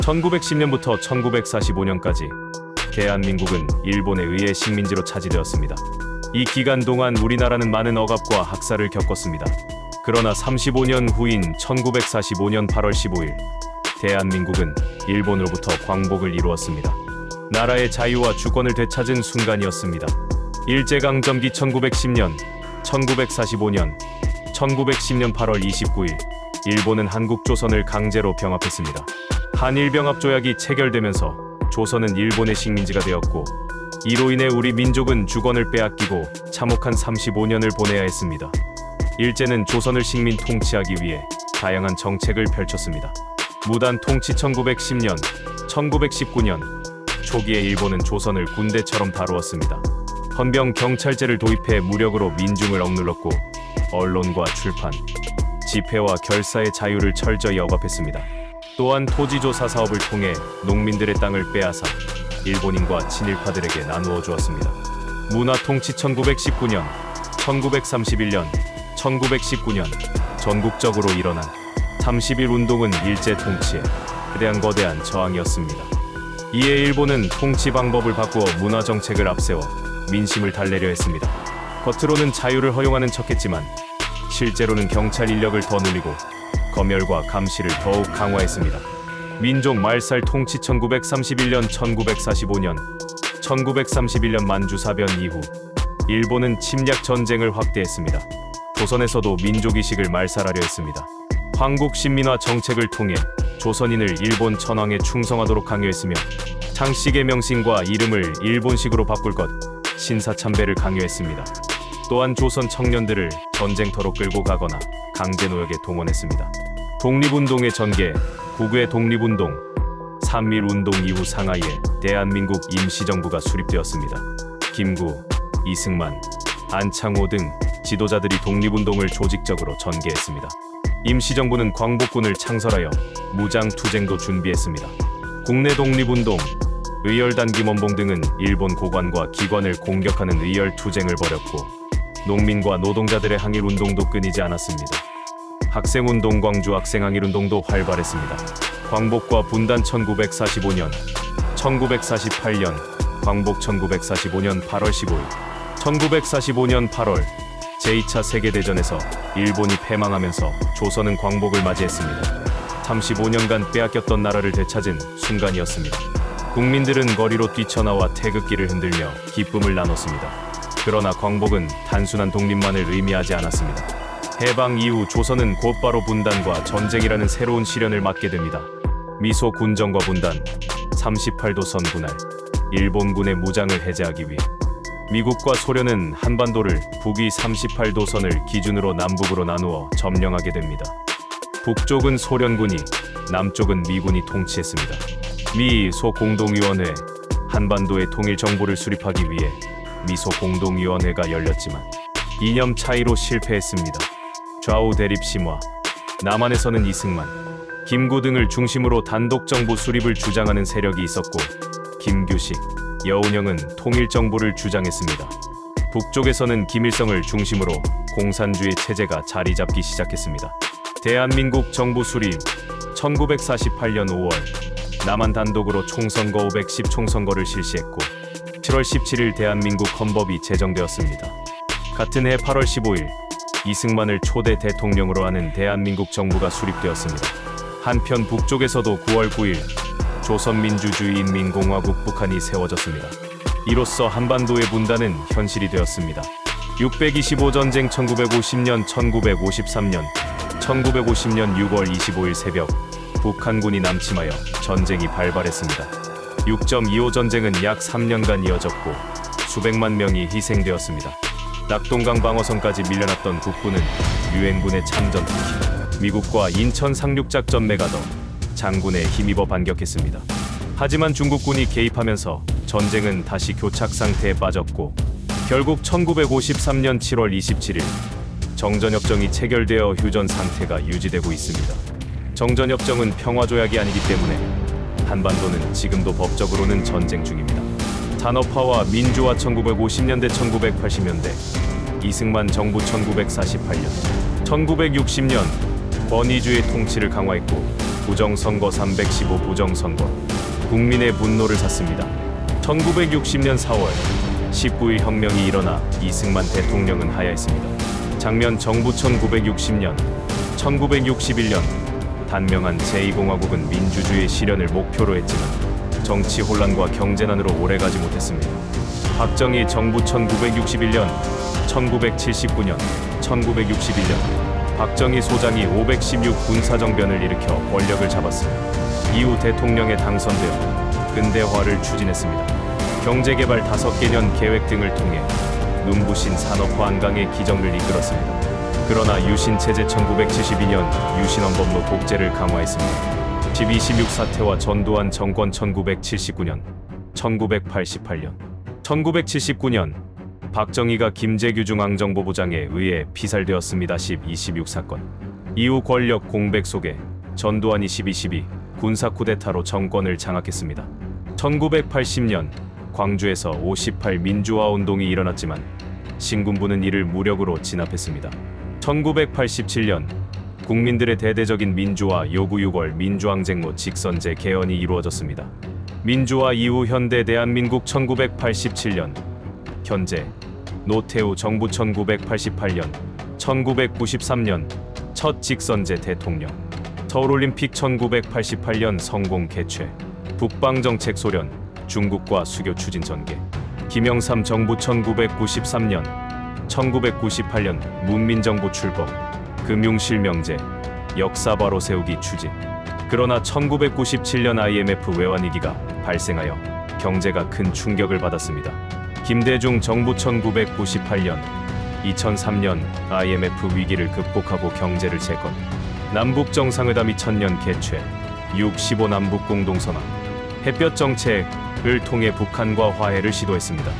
1910년부터 1945년까지 대한민국은 일본에 의해 식민지로 차지되었습니다. 이 기간 동안 우리나라는 많은 억압과 학살을 겪었습니다. 그러나 35년 후인 1945년 8월 15일, 대한민국은 일본으로부터 광복을 이루었습니다. 나라의 자유와 주권을 되찾은 순간이었습니다. 일제강점기 1910년, 1945년, 1910년 8월 29일, 일본은 한국조선을 강제로 병합했습니다. 한일병합조약이 체결되면서 조선은 일본의 식민지가 되었고, 이로 인해 우리 민족은 주권을 빼앗기고 참혹한 35년을 보내야 했습니다. 일제는 조선을 식민 통치하기 위해 다양한 정책을 펼쳤습니다. 무단 통치 1910년, 1919년 초기에 일본은 조선을 군대처럼 다루었습니다. 헌병 경찰제를 도입해 무력으로 민중을 억눌렀고, 언론과 출판, 집회와 결사의 자유를 철저히 억압했습니다. 또한 토지조사 사업을 통해 농민들의 땅을 빼앗아 일본인과 친일파들에게 나누어 주었습니다. 문화통치 1919년, 1931년, 1919년 전국적으로 일어난 30일 운동은 일제 통치에 대한 거대한 저항이었습니다. 이에 일본은 통치 방법을 바꾸어 문화정책을 앞세워 민심을 달래려 했습니다. 겉으로는 자유를 허용하는 척했지만 실제로는 경찰 인력을 더 늘리고 검열과 감시를 더욱 강화했습니다. 민족 말살 통치 1931년, 1945년, 1931년 만주사변 이후 일본은 침략 전쟁을 확대했습니다. 조선에서도 민족의식을 말살하려 했습니다. 황국신민화 정책을 통해 조선인을 일본 천황에 충성하도록 강요했으며, 장씨의 명칭과 이름을 일본식으로 바꿀 것, 신사참배를 강요했습니다. 또한 조선 청년들을 전쟁터로 끌고 가거나 강제노역에 동원했습니다. 독립운동의 전개, 국외 독립운동, 3.1운동 이후 상하이에 대한민국 임시정부가 수립되었습니다. 김구, 이승만, 안창호 등 지도자들이 독립운동을 조직적으로 전개했습니다. 임시정부는 광복군을 창설하여 무장투쟁도 준비했습니다. 국내 독립운동, 의열단 김원봉 등은 일본 고관과 기관을 공격하는 의열투쟁을 벌였고, 농민과 노동자들의 항일운동도 끊이지 않았습니다. 학생운동, 광주 학생항일운동도 활발했습니다. 광복과 분단 1945년, 1948년, 광복 1945년 8월 15일, 1945년 8월 제2차 세계대전에서 일본이 패망하면서 조선은 광복을 맞이했습니다. 35년간 빼앗겼던 나라를 되찾은 순간이었습니다. 국민들은 거리로 뛰쳐나와 태극기를 흔들며 기쁨을 나눴습니다. 그러나 광복은 단순한 독립만을 의미하지 않았습니다. 해방 이후 조선은 곧바로 분단과 전쟁이라는 새로운 시련을 맞게 됩니다. 미소 군정과 분단, 38도선 분할, 일본군의 무장을 해제하기 위해 미국과 소련은 한반도를 북위 38도선을 기준으로 남북으로 나누어 점령하게 됩니다. 북쪽은 소련군이, 남쪽은 미군이 통치했습니다. 미-소 공동위원회, 한반도의 통일 정보를 수립하기 위해 미소 공동위원회가 열렸지만 이념 차이로 실패했습니다. 좌우 대립 심화, 남한에서는 이승만, 김구 등을 중심으로 단독 정부 수립을 주장하는 세력이 있었고, 김규식, 여운형은 통일 정부를 주장했습니다. 북쪽에서는 김일성을 중심으로 공산주의 체제가 자리 잡기 시작했습니다. 대한민국 정부 수립, 1948년 5월 남한 단독으로 총선거 510 총선거를 실시했고, 7월 17일 대한민국 헌법이 제정되었습니다. 같은 해 8월 15일 이승만을 초대 대통령으로 하는 대한민국 정부가 수립되었습니다. 한편 북쪽에서도 9월 9일 조선민주주의인민공화국 북한이 세워졌습니다. 이로써 한반도의 분단은 현실이 되었습니다. 625 전쟁 1950년, 1953년, 1950년 6월 25일 새벽 북한군이 남침하여 전쟁이 발발했습니다. 6.25 전쟁은 약 3년간 이어졌고 수백만 명이 희생되었습니다. 낙동강 방어선까지 밀려났던 국군은 유엔군의 참전투기, 미국과 인천 상륙작전 메가더, 장군에 힘입어 반격했습니다. 하지만 중국군이 개입하면서 전쟁은 다시 교착 상태에 빠졌고, 결국 1953년 7월 27일 정전협정이 체결되어 휴전 상태가 유지되고 있습니다. 정전협정은 평화조약이 아니기 때문에 한반도는 지금도 법적으로는 전쟁 중입니다. 산업화와 민주화 1950년대 1980년대, 이승만 정부 1948년, 1960년 권위주의 통치를 강화했고 부정선거 315 부정선거 국민의 분노를 샀습니다. 1960년 4월 19일 혁명이 일어나 이승만 대통령은 하야했습니다. 장면 정부 1960년 1961년 단명한 제2공화국은 민주주의 실현을 목표로 했지만 정치 혼란과 경제난으로 오래가지 못했습니다. 박정희 정부 1961년 1979년 1961년 박정희 소장이 516 군사정변을 일으켜 권력을 잡았으며 이후 대통령에 당선되어 근대화를 추진했습니다. 경제개발 5개년 계획 등을 통해 눈부신 산업화 한강의 기정을 이끌었습니다. 그러나 유신체제 1972년 유신헌법로 독재를 강화했습니다. 12.26 사태와 전두환 정권 1979년 1988년 1979년 박정희가 김재규 중앙정보부장에 의해 피살되었습니다. 10.26 사건 이후 권력 공백 속에 전두환이 12.12 군사 쿠데타로 정권을 장악했습니다. 1980년 광주에서 5.18 민주화 운동이 일어났지만 신군부는 이를 무력으로 진압했습니다. 1987년 국민들의 대대적인 민주화 요구 6월 민주항쟁로 직선제 개헌이 이루어졌습니다. 민주화 이후 현대 대한민국 1987년 현재 노태우 정부 1988년 1993년 첫 직선제 대통령 서울올림픽 1988년 성공 개최 북방정책 소련 중국과 수교 추진 전개 김영삼 정부 1993년 1998년 문민정부 출범 금융실명제 역사 바로 세우기 추진 그러나 1997년 IMF 외환위기가 발생하여 경제가 큰 충격을 받았습니다. 김대중 정부 1998년 2003년 IMF 위기를 극복하고 경제를 재건 남북 정상회담 2000년 개최 6.15 남북 공동선언 햇볕 정책을 통해 북한과 화해를 시도했습니다.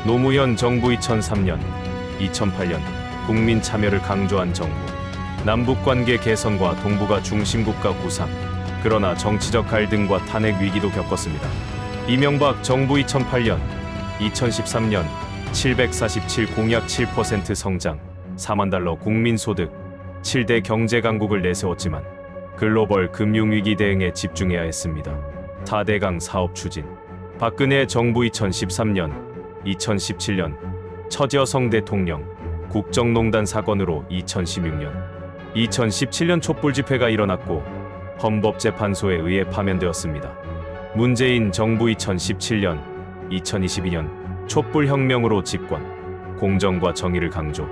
노무현 정부 2003년 2008년 국민 참여를 강조한 정부 남북관계 개선과 동북아 중심국가 구상 그러나 정치적 갈등과 탄핵 위기도 겪었습니다. 이명박 정부 2008년 2013년 747 공약 7% 성장 4만 달러 국민소득 7대 경제 강국을 내세웠지만 글로벌 금융위기 대응에 집중해야 했습니다. 4대강 사업 추진 박근혜 정부 2013년 2017년 첫 여성 대통령 국정농단 사건으로 2016년 2017년 촛불 집회가 일어났고 헌법재판소에 의해 파면되었습니다. 문재인 정부 2017년 2022년 촛불혁명으로 집권 공정과 정의를 강조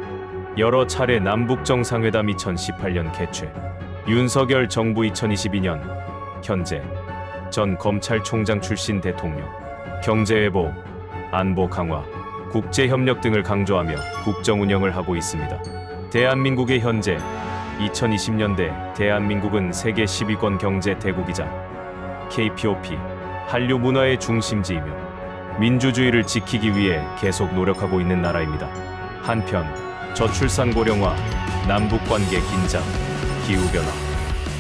여러 차례 남북정상회담 2018년 개최 윤석열 정부 2022년 현재 전 검찰총장 출신 대통령 경제회복 안보 강화 국제협력 등을 강조하며 국정운영을 하고 있습니다. 대한민국의 현재 2020년대 대한민국은 세계 10위권 경제 대국이자 KPOP 한류 문화의 중심지이며 민주주의를 지키기 위해 계속 노력하고 있는 나라입니다. 한편 저출산 고령화, 남북관계 긴장, 기후변화,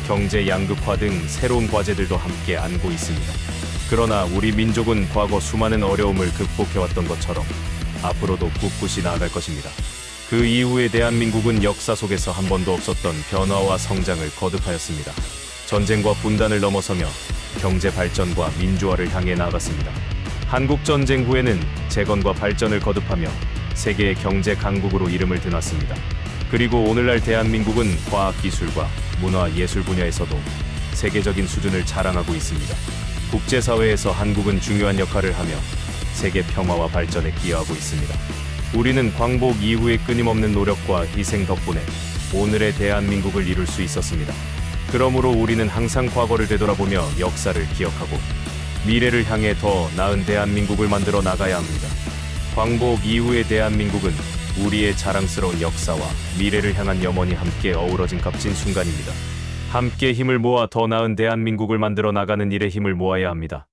경제 양극화 등 새로운 과제들도 함께 안고 있습니다. 그러나 우리 민족은 과거 수많은 어려움을 극복해왔던 것처럼 앞으로도 꿋꿋이 나아갈 것입니다. 그 이후에 대한민국은 역사 속에서 한 번도 없었던 변화와 성장을 거듭하였습니다. 전쟁과 분단을 넘어서며 경제 발전과 민주화를 향해 나아갔습니다. 한국 전쟁 후에는 재건과 발전을 거듭하며 세계의 경제 강국으로 이름을 드났습니다. 그리고 오늘날 대한민국은 과학기술과 문화예술 분야에서도 세계적인 수준을 자랑하고 있습니다. 국제사회에서 한국은 중요한 역할을 하며 세계 평화와 발전에 기여하고 있습니다. 우리는 광복 이후의 끊임없는 노력과 희생 덕분에 오늘의 대한민국을 이룰 수 있었습니다. 그러므로 우리는 항상 과거를 되돌아보며 역사를 기억하고 미래를 향해 더 나은 대한민국을 만들어 나가야 합니다. 광복 이후의 대한민국은 우리의 자랑스러운 역사와 미래를 향한 염원이 함께 어우러진 값진 순간입니다. 함께 힘을 모아 더 나은 대한민국을 만들어 나가는 일에 힘을 모아야 합니다.